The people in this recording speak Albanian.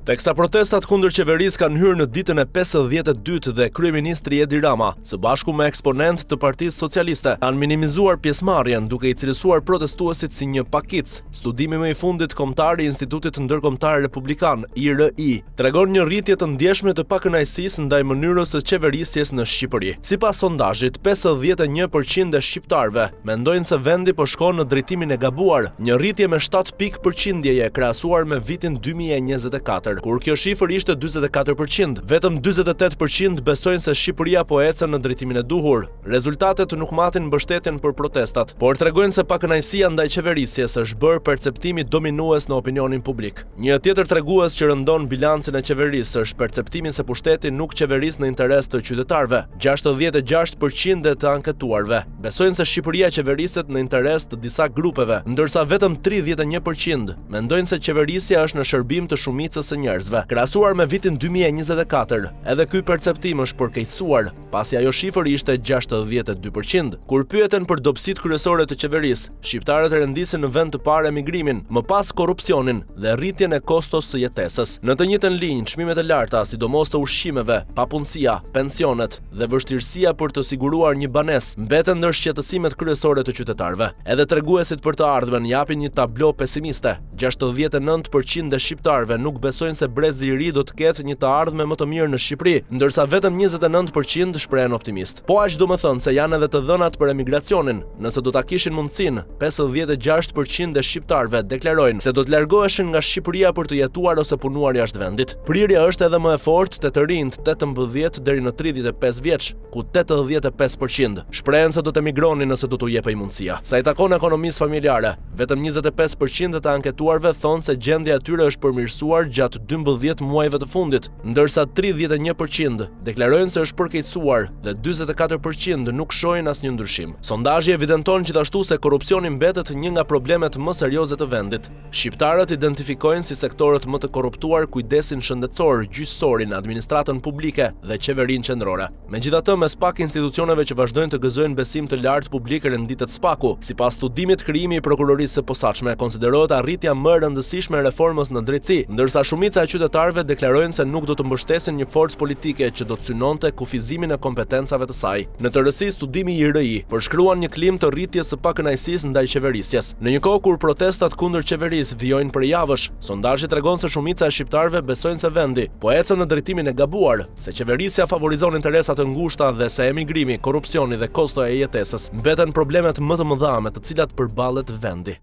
Teksa protestat kundër qeverisë kanë hyrë në ditën e 52 dhe kryeministri Edi Rama, së bashku me eksponent të Partisë Socialiste, kanë minimizuar pjesëmarrjen duke i cilësuar protestuesit si një pakic. Studimi më i fundit kombëtar i Institutit Ndërkombëtar Republikan, IRI, tregon një rritje të ndjeshme të pakënaqësisë ndaj mënyrës së qeverisjes në Shqipëri. Sipas sondazhit, 51% e shqiptarëve mendojnë se vendi po shkon në drejtimin e gabuar, një rritje me 7 pikë përqindjeje krahasuar me vitin 2024. Kur kjo shifër ishte 44%, vetëm 48% besojnë se Shqipëria po ecën në drejtimin e duhur. Rezultatet nuk matin mbështetjen për protestat, por tregojnë se pakënaqësia ndaj qeverisjes është bërë perceptimi dominues në opinionin publik. Një tjetër tregues që rëndon bilancin e qeverisë është perceptimi se pushteti nuk qeveris në interes të qytetarëve. 66% të anketuarve besojnë se Shqipëria qeveriset në interes të disa grupeve, ndërsa vetëm 31% mendojnë se qeverisja është në shërbim të shumicës së njerëzve. Krahasuar me vitin 2024, edhe ky perceptim është përkeqësuar, pasi ajo shifër ishte 62%. Kur pyeten për dobësitë kryesore të qeverisë, shqiptarët rendisin në vend të parë emigrimin, më pas korrupsionin dhe rritjen e kostos së jetesës. Në të njëjtën linjë, çmimet e larta, sidomos të ushqimeve, papunësia, pensionet dhe vështirësia për të siguruar një banesë mbeten ndër shqetësimet kryesore të qytetarëve. Edhe treguesit për të ardhmen japin një tablo pesimiste. 69% e shqiptarëve nuk besojnë se brezi i ri do të ketë një të ardhme më të mirë në Shqipëri, ndërsa vetëm 29% shprehen optimist. Po aq do të thonë se janë edhe të dhënat për emigracionin. Nëse do ta kishin mundësinë, 56% e shqiptarëve deklarojnë se do të largoheshin nga Shqipëria për të jetuar ose punuar jashtë vendit. Prirja është edhe më e fortë te të rinjt 18 deri në 35 vjeç, ku 85% shprehen se do të emigronin nëse do t'u jepej mundësia. Sa i takon ekonomisë familjare, vetëm 25% të anketuarve thonë se gjendja e tyre është përmirësuar gjatë 12 muajve të fundit, ndërsa 31% deklarojnë se është përkeqësuar dhe 44% nuk shohin asnjë ndryshim. Sondazhi evidenton gjithashtu se korrupsioni mbetet një nga problemet më serioze të vendit. Shqiptarët identifikojnë si sektorët më të korruptuar kujdesin shëndetësor, gjyqësorin, administratën publike dhe qeverinë qendrore. Megjithatë, mes pak institucioneve që vazhdojnë të gëzojnë besim të lartë publik renditet SPAKu. Sipas studimit, krijimi i prokurorisë së posaçme konsiderohet arritja më e rëndësishme e reformës në drejtësi, ndërsa shumica e qytetarëve deklarojnë se nuk do të mbështesin një forcë politike që do të synonte kufizimin e kompetencave të saj. Në tërësi, studimi i IRI përshkruan një klim të rritjes së pakënaqësisë ndaj qeverisjes. Në një kohë kur protestat kundër qeverisë vijojnë për javësh, sondazhi tregon se shumica e shqiptarëve besojnë se vendi po ecën në drejtimin e gabuar, se qeverisja favorizon interesat të ngushta dhe se emigrimi, korrupsioni dhe kosto e jetesës mbeten problemet më të mëdha me të cilat përballet vendi.